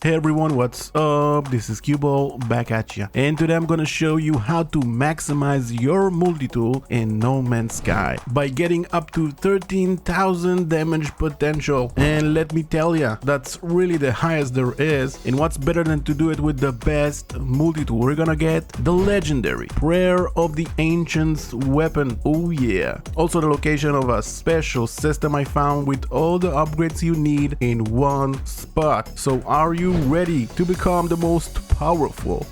Hey everyone, what's up? This is 𝐂𝐲 back at ya, and today I'm gonna show you how to maximize your multi-tool in No Man's Sky by getting up to 13,000 damage potential. And let me tell ya, that's really the highest there is. And what's better than to do it with the best multi-tool? We're gonna get the legendary Prayer of the Ancients weapon. Oh yeah. Also the location of a special system I found with all the upgrades you need in one spot. So are you ready to become the most powerful?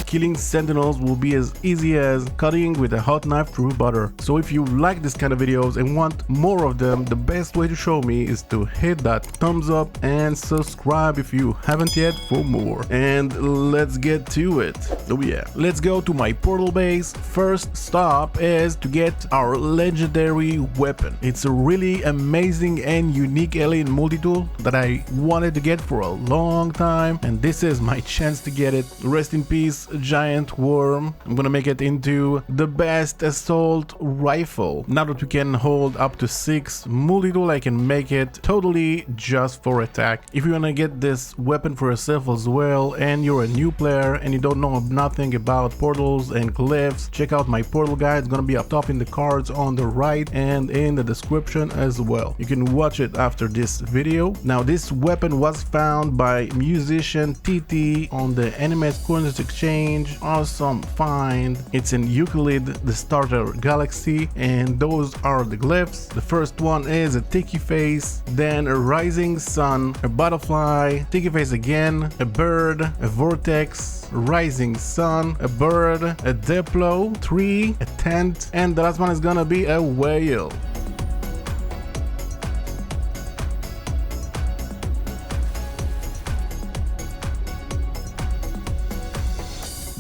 Killing sentinels will be as easy as cutting with a hot knife through butter. So if you like this kind of videos and want more of them, the best way to show me is to hit that thumbs up and subscribe if you haven't yet for more. And let's get to it. Oh yeah, let's go to my portal base. First stop is to get our legendary weapon. It's a really amazing and unique alien multi-tool that I wanted to get for a long time, and this is my chance to get it. Rest in peace, giant worm. I'm gonna make it into the best assault rifle. Now that we can hold up to 6 multi-tool, I can make it totally just for attack. If you wanna get this weapon for yourself as well and you're a new player and you don't know nothing about portals and glyphs, check out my portal guide. It's gonna be up top in the cards on the right and in the description as well. You can watch it after this video. Now this weapon was found by musician TT on the Animate Coins Exchange. Awesome find. It's in 𝐒𝐤𝐳, the starter galaxy, and those are the glyphs. The first one is a tiki face, then a rising sun, a butterfly, tiki face again, a bird, a vortex, rising sun, a bird, a diplo, tree, a tent, and the last one is gonna be a whale.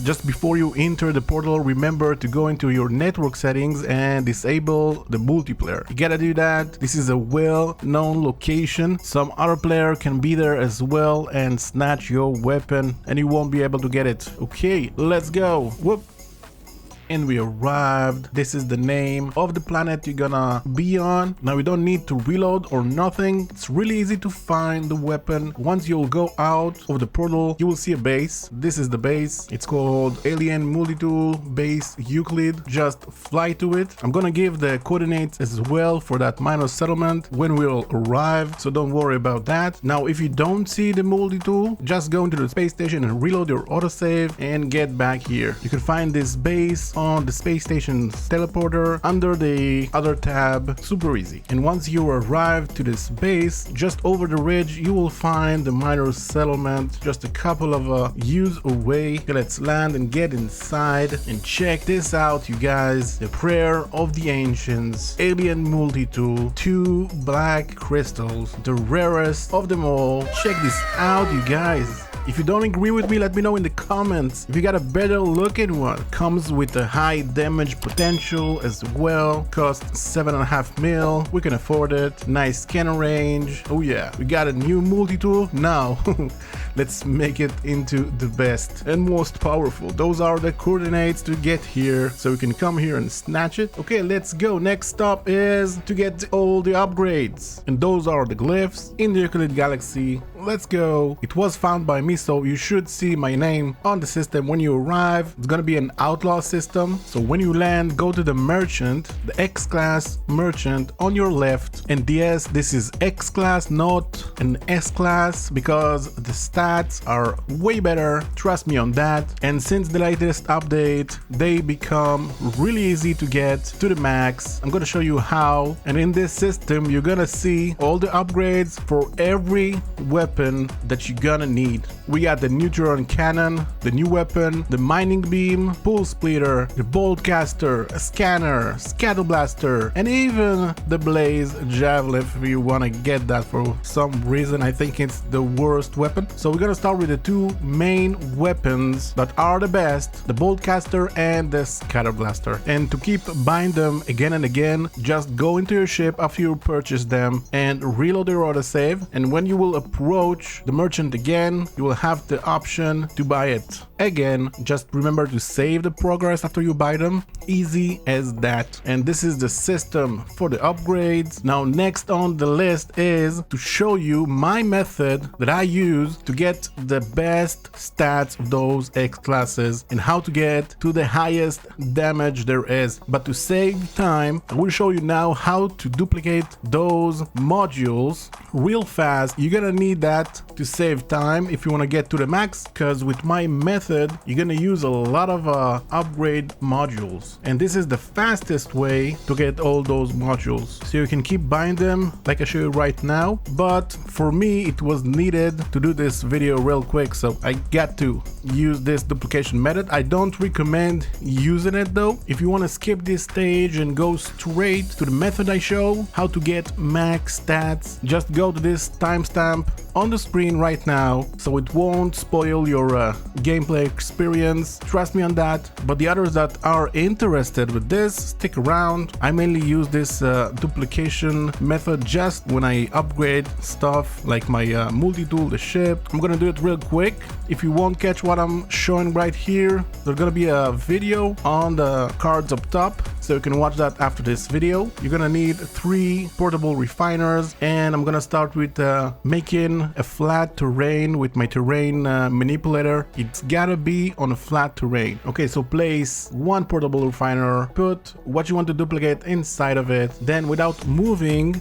Just before you enter the portal, remember to go into your network settings and disable the multiplayer. You gotta do that. This is a well-known location. Some other player can be there as well and snatch your weapon and you won't be able to get it. Okay, let's go. Whoop. And we arrived. This is the name of the planet you're gonna be on. Now you don't need to reload or nothing. It's really easy to find the weapon. Once you'll go out of the portal, you will see a base. This is the base. It's called Alien Multi-Tool Base 𝐂𝐤𝐳. Just fly to it. I'm gonna give the coordinates as well for that minor settlement when we'll arrive, so don't worry about that. Now if you don't see the multi-tool, just go into the space station and reload your autosave and get back here. You can find this base on the space station's teleporter under the other tab. Super easy. And once you arrive to this base, just over the ridge you will find the minor settlement, just a couple of views away. Okay, let's land and get inside and check this out, you guys. The Prayer of the Ancients alien multi-tool, 2 black crystals, the rarest of them all. Check this out, you guys. If you don't agree with me, let me know in the comments. If you got a better looking one, comes with a high damage potential as well. Costs 7.5 mil. We can afford it. Nice scanner range. Oh yeah, we got a new multi-tool. Now let's make it into the best and most powerful. Those are the coordinates to get here, so we can come here and snatch it. Okay, let's go. Next stop is to get all the upgrades, and those are the glyphs in the 𝐂𝐤𝐳 galaxy. Let's go. It was found by me, so you should see my name on the system when you arrive. It's gonna be an outlaw system, so when you land, go to the merchant, the X class merchant on your left. And yes, this is X class, not an S class, because the stats are way better, trust me on that. And since the latest update, they become really easy to get to the max. I'm gonna show you how. And in this system, you're gonna see all the upgrades for every weapon that you're gonna need. We got the neutron cannon, the new weapon, the mining beam, pulse splitter, the bolt caster, a scanner, scatter blaster, and even the blaze javelin if you want to get that for some reason. I think it's the worst weapon. So we're gonna start with the 2 main weapons that are the best, the bolt caster and the scatter blaster. And to keep buying them again and again, just go into your ship after you purchase them and reload your autosave. And when you will approach the merchant again, you will will have the option to buy it. Again, just remember to save the progress after you buy them. Easy as that. And this is the system for the upgrades. Now next on the list is to show you my method that I use to get the best stats of those X classes and how to get to the highest damage there is. But to save time, I will show you now how to duplicate those modules real fast. You're gonna need that to save time if you want to get to the max, because with my method you're gonna use a lot of upgrade modules, and this is the fastest way to get all those modules. So you can keep buying them like I show you right now, but for me it was needed to do this video real quick, so I got to use this duplication method. I don't recommend using it though. If you want to skip this stage and go straight to the method I show how to get max stats, just go to this timestamp on the screen right now, so it won't spoil your gameplay experience. Trust me on that. But the others that are interested with this, stick around. I mainly use this duplication method just when I upgrade stuff like my multi-tool, the ship. I'm gonna do it real quick. If you won't catch what I'm showing right here, there's gonna be a video on the cards up top, so you can watch that after this video. You're gonna need 3 portable refiners, and I'm gonna start with making a flat terrain with my terrain manipulator. It's gotta be on a flat terrain. Okay, so place 1 portable refiner, put what you want to duplicate inside of it, then without moving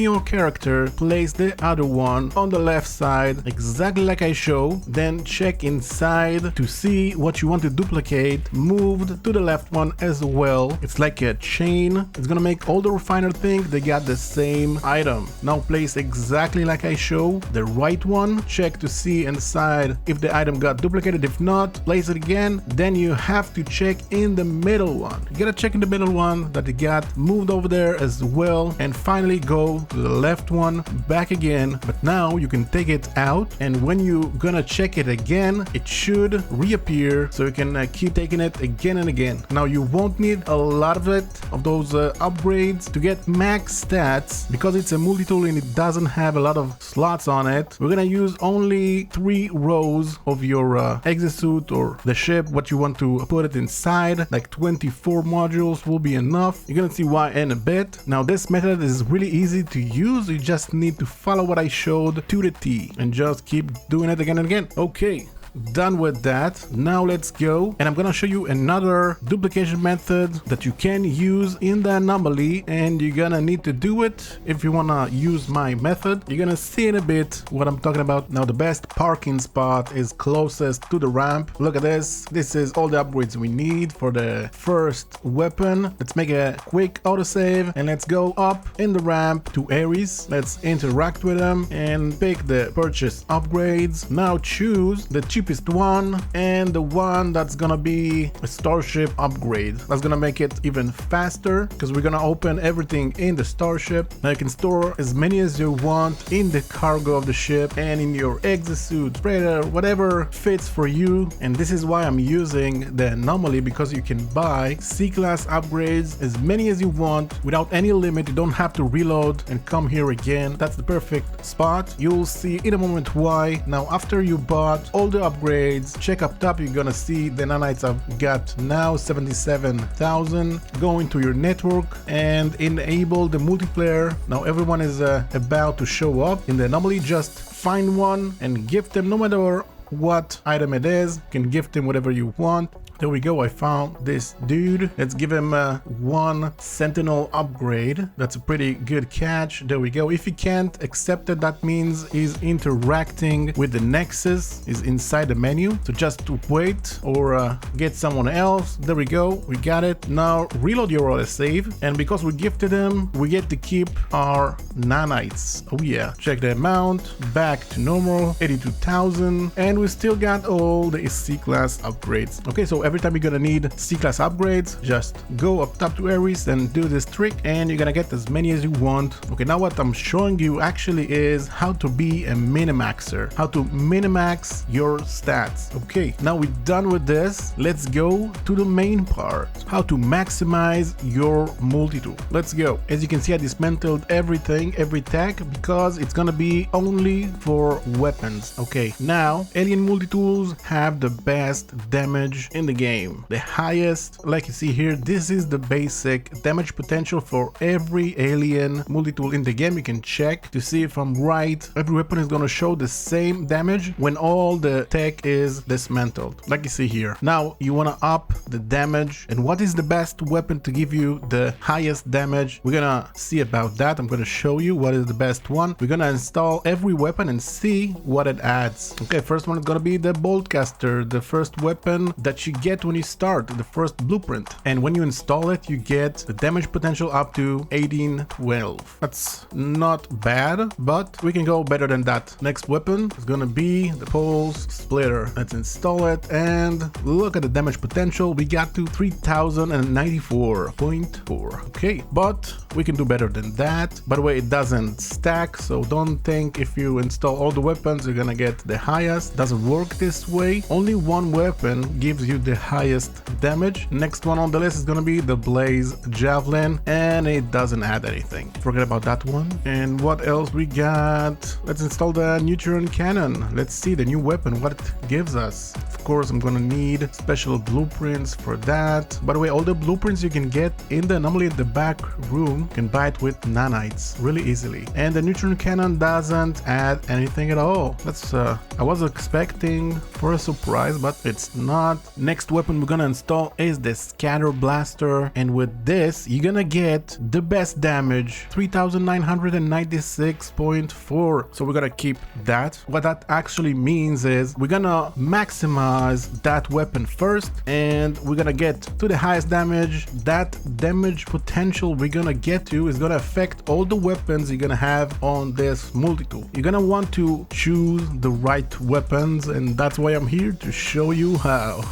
your character, place the other one on the left side exactly like I show, then check inside to see what you want to duplicate, moved to the left one as well. It's like a chain. It's gonna make all the refiner think they got the same item. Now place exactly like I show the right one, check to see inside if the item got duplicated. If not, place it again. Then you have to check in the middle one. You gotta check in the middle one that it got moved over there as well, and finally go to the left one, back again. But now you can take it out, and when you gonna check it again, it should reappear, so you can keep taking it again and again. Now you won't need a lot of it, of those upgrades to get max stats, because it's a multi-tool and it doesn't have a lot of slots on it. We're gonna use only 3 rows of your Exosuit or the ship, what you want to put it inside. Like 24 modules will be enough. You're gonna see why in a bit. Now this method is really easy to use. You just need to follow what I showed to the T and just keep doing it again and again. Okay, done with that. Now let's go, and I'm gonna show you another duplication method that you can use in the anomaly, and you're gonna need to do it if you wanna use my method. You're gonna see in a bit what I'm talking about. Now the best parking spot is closest to the ramp. Look at this. This is all the upgrades we need for the first weapon. Let's make a quick autosave and let's go up in the ramp to Ares. Let's interact with them and pick the purchase upgrades. Now choose the cheapest one and the one that's gonna be a starship upgrade. That's gonna make it even faster because we're gonna open everything in the starship. Now you can store as many as you want in the cargo of the ship and in your exosuit, spreader, whatever fits for you. And this is why I'm using the anomaly, because you can buy C-class upgrades as many as you want without any limit. You don't have to reload and come here again. That's the perfect spot. You'll see in a moment why. Now after you bought all the upgrades, check up top, you're gonna see the nanites I've got now 77,000. Go into your network and enable the multiplayer. Now everyone is about to show up in the anomaly. Just find one and gift them, no matter what item it is. You can gift them whatever you want. There we go, I found this dude. Let's give him 1 sentinel upgrade. That's a pretty good catch. There we go. If he can't accept it, that means he's interacting with the Nexus, is inside the menu. So just wait or get someone else. There we go, we got it. Now reload your autosave, and because we gifted him, we get to keep our nanites. Oh yeah, check the amount, back to normal, 82,000, and we still got all the C class upgrades. Okay, so every time you're gonna need C-class upgrades, just go up top to Ares and do this trick, and you're gonna get as many as you want. Okay, now what I'm showing you actually is how to be a minimaxer, how to minimax your stats. Okay, now we're done with this. Let's go to the main part, how to maximize your multi-tool. Let's go. As you can see, I dismantled everything, every tag, because it's gonna be only for weapons. Okay, now alien multi-tools have the best damage in the game, the highest. Like you see here, this is the basic damage potential for every alien multi-tool in the game. You can check to see if I'm right. Every weapon is gonna show the same damage when all the tech is dismantled, like you see here. Now you wanna up the damage, and what is the best weapon to give you the highest damage? We're gonna see about that. I'm gonna show you what is the best one. We're gonna install every weapon and see what it adds. Okay, first one is gonna be the Boltcaster, the first weapon that you get when you start, the first blueprint. And when you install it, you get the damage potential up to 1812. That's not bad, but we can go better than that. Next weapon is gonna be the Pulse Splitter. Let's install it and look at the damage potential. We got to 3094.4. Okay, but we can do better than that. By the way, it doesn't stack, so don't think if you install all the weapons you're gonna get the highest. Doesn't work this way. Only one weapon gives you the highest damage. Next one on the list is gonna be the Blaze Javelin, and it doesn't add anything. Forget about that one. And what else we got? Let's install the Neutron Cannon. Let's see the new weapon, what it gives us. Of course, I'm gonna need special blueprints for that. By the way, all the blueprints you can get in the normally in the back room, you can buy it with nanites really easily. And the Neutron Cannon doesn't add anything at all. That's I was expecting for a surprise, but it's not. Next weapon we're gonna install is the Scatter Blaster, and with this you're gonna get the best damage, 3996.4. so we're gonna keep that. What that actually means is we're gonna maximize that weapon first, and we're gonna get to the highest damage. That damage potential we're gonna get to is gonna affect all the weapons you're gonna have on this multi-tool. You're gonna want to choose the right weapons, and that's why I'm here to show you how.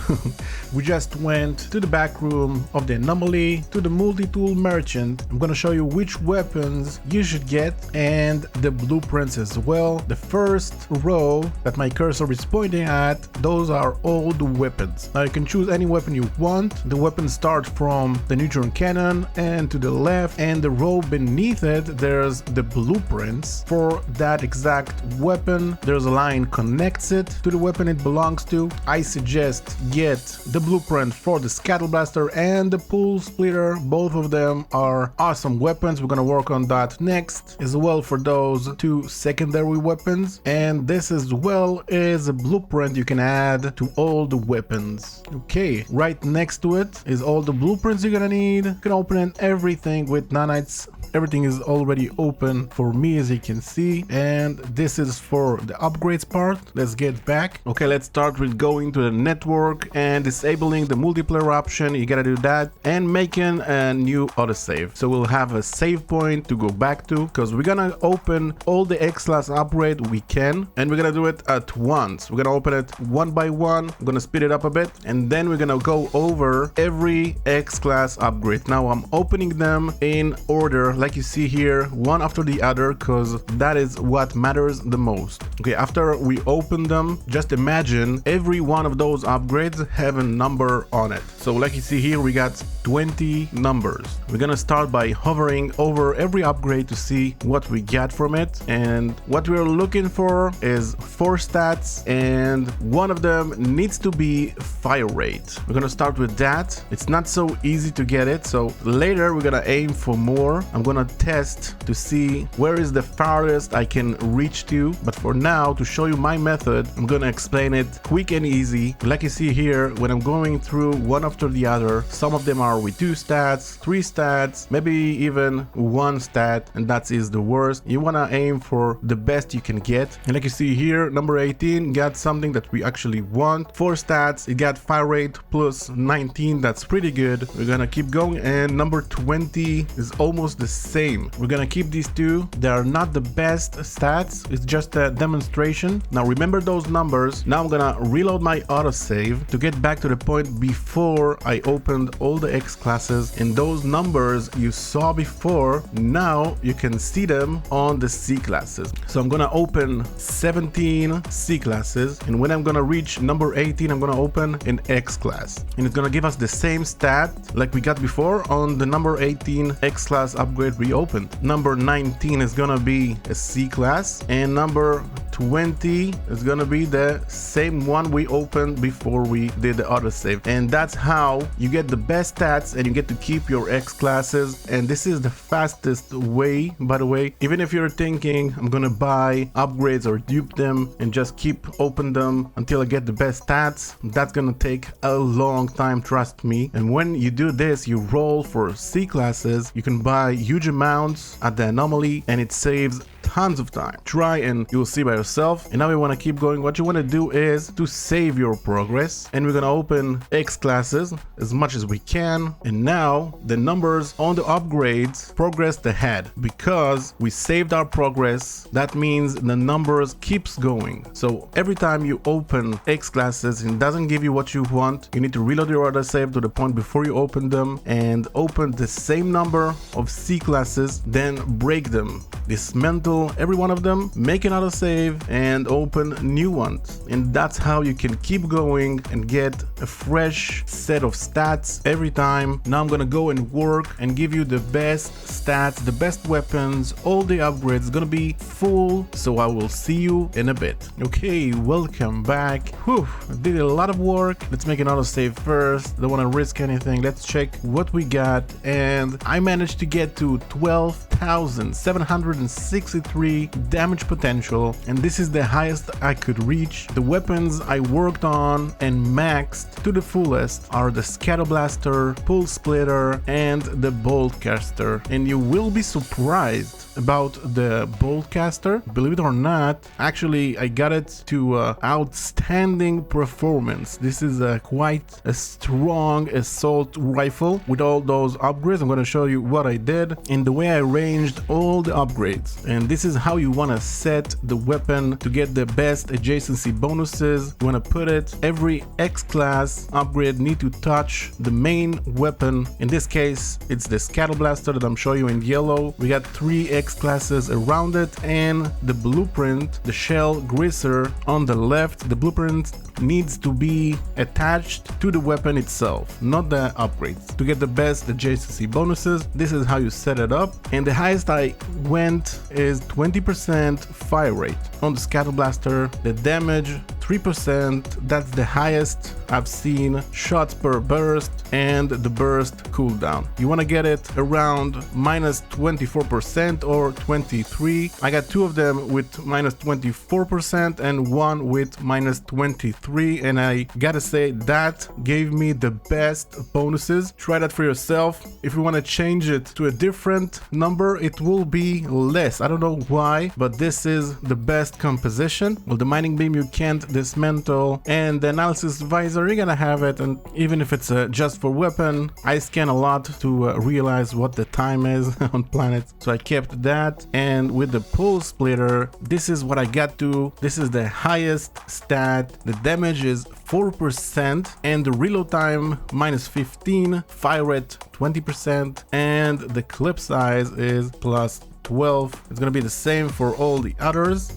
We just went to the back room of the anomaly, to the multi-tool merchant. I'm gonna show you which weapons you should get and the blueprints as well. The first row that my cursor is pointing at, those are all the weapons. Now you can choose any weapon you want. The weapons start from the Neutron Cannon and to the left, and the row beneath it there's the blueprints for that exact weapon. There's a line connects it to the weapon it belongs to. I suggest get the blueprint for the Scuttle Blaster and the Pulse Splitter. Both of them are awesome weapons. We're gonna work on that next as well for those two secondary weapons, and this as well is a blueprint you can add to all the weapons. Okay, right next to it is all the blueprints you're gonna need. You can open everything with nanites. Everything is already open for me, as you can see, and this is for the upgrades part. Let's get back. Okay, let's start with going to the network and disabling the multiplayer option. You gotta do that and making a new autosave, so we'll have a save point to go back to, because we're gonna open all the X-class upgrade we can, and we're gonna do it at once. We're gonna open it one by one. I'm gonna speed it up a bit, and then we're gonna go over every X-class upgrade. Now I'm opening them in order, like you see here, one after the other, because that is what matters the most. Okay, after we open them, just imagine every one of those upgrades have a number on it. So like you see here, we got 20 numbers. We're gonna start by hovering over every upgrade to see what we get from it, and what we're looking for is 4 stats, and one of them needs to be fire rate. We're gonna start with that. It's not so easy to get it, so later we're gonna aim for more. I'm gonna test to see where is the farthest I can reach to, but for now, to show you my method, I'm gonna explain it quick and easy. Like you see here, when I'm going through one after the other, some of them are with 2 stats, 3 stats, maybe even 1 stat, and that is the worst. You wanna aim for the best you can get, and like you see here, number 18 got something that we actually want. 4 stats, it got fire rate plus 19, that's pretty good. We're gonna keep going, and number 20 is almost the same. We're gonna keep these two. They are not the best stats, it's just a demonstration. Now remember those numbers. Now I'm gonna reload my autosave to get back to the point before I opened all the X classes, and those numbers you saw before, now you can see them on the C classes. So I'm gonna open 17 C classes, and when I'm gonna reach number 18, I'm gonna open an X class, and it's gonna give us the same stat like we got before on the number 18 X class upgrade we opened. Number 19 is gonna be a C class, and number 20 is gonna be the same one we opened before we did the auto save. And that's how you get the best stats and you get to keep your X classes. And this is the fastest way, by the way. Even if you're thinking I'm gonna buy upgrades or dupe them and just keep open them until I get the best stats, that's gonna take a long time, trust me. And when you do this, you roll for C classes, you can buy huge amounts at the anomaly and it saves tons of time. Try and you'll see by yourself. And now we want to keep going. What you want to do is to save your progress, and we're going to open X classes as much as we can. And now the numbers on the upgrades progressed ahead because we saved our progress. That means the numbers keeps going. So every time you open X classes and it doesn't give you what you want, you need to reload your autosave to the point before you open them and open the same number of C classes, then break them, dismantle every one of them, make another save and open new ones. And that's how you can keep going and get a fresh set of stats every time. Now I'm gonna go and work and give you the best stats, the best weapons, all the upgrades gonna be full. So I will see you in a bit. Okay, welcome back. Whew, I did a lot of work. Let's make another save first. Don't want to risk anything. Let's check what we got, and I managed to get to 12,763 damage potential, and this is the highest I could reach. The weapons I worked on and maxed to the fullest are the Scatter Blaster, Pulse Splitter, and the Bolt Caster. And you will be surprised about the Bolt Caster. Believe it or not, actually I got it to outstanding performance. This is quite a strong assault rifle with all those upgrades. I'm going to show you what I did and the way I arranged all the upgrades. And this is how you want to set the weapon to get the best adjacency bonuses. You want to put it, every X class upgrade need to touch the main weapon. In this case, it's the Scatter Blaster that I'm showing you in yellow. We got 3 X classes around it, and the blueprint, the shell greaser on the left. The blueprint needs to be attached to the weapon itself, not the upgrades, to get the best adjacency bonuses. This is how you set it up, and the highest I went is 20% fire rate on the Scatter Blaster. The damage 3%, that's the highest I've seen. Shots per burst, and the burst cooldown, you want to get it around minus 24% or 23. I got 2 of them with minus 24% and 1 with minus 23, and I gotta say that gave me the best bonuses. Try that for yourself. If you want to change it to a different number, it will be less. I don't know why, but this is the best composition. Well, the mining beam you can't dismantle, and the analysis visor you're gonna have it, and even if it's just for weapon, I scan a lot to realize what the time is on planets, so I kept that. And with the Pulse Splitter, this is what I got to. This is the highest stat. The damage is 4% and the reload time minus 15, fire rate 20%, and the clip size is plus 12. It's gonna be the same for all the others.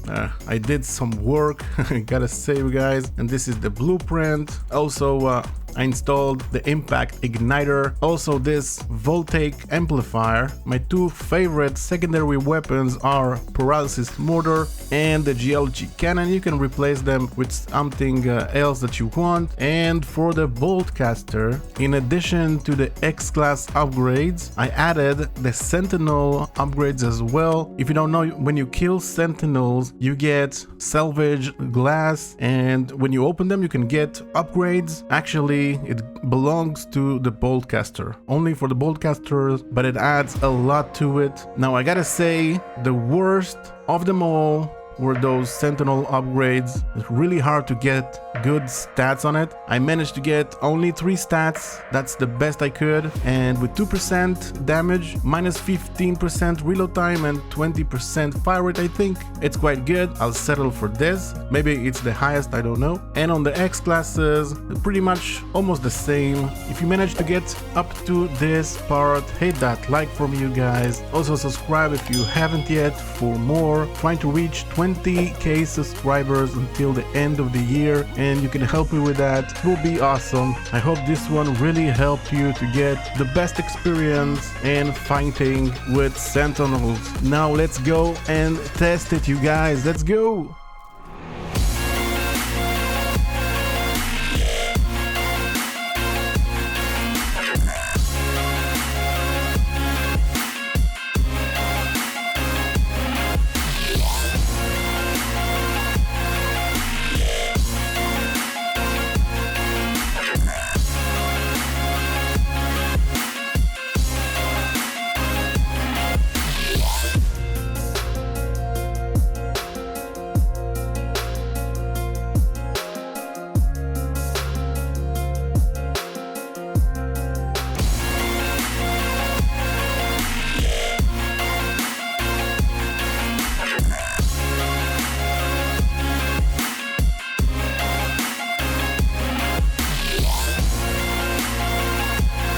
I did some work, gotta say, you guys. And this is the blueprint. Also, I installed the Impact Igniter, also this Voltaic Amplifier. My 2 favorite secondary weapons are Paralysis Mortar and the GLG Cannon. You can replace them with something else that you want. And for the Bolt Caster, in addition to the X-Class upgrades, I added the Sentinel upgrades as well. If you don't know, when you kill Sentinels, you get salvage glass, and when you open them, you can get upgrades. Actually, it belongs to the Bolt Caster, only for the Bolt Casters, but it adds a lot to it. Now I gotta say, the worst of them all were those Sentinel upgrades. It's really hard to get good stats on it. I managed to get only 3 stats, that's the best I could, and with 2% damage, minus 15% reload time and 20% fire rate, I think it's quite good. I'll settle for this. Maybe it's the highest, I don't know. And on the X classes, pretty much almost the same. If you manage to get up to this part, hit that like from you guys. Also subscribe if you haven't yet for more. Trying to reach 20k subscribers until the end of the year, and you can help me with that. It will be awesome. I hope this one really helped you to get the best experience in fighting with Sentinels. Now let's go and test it, you guys. Let's go!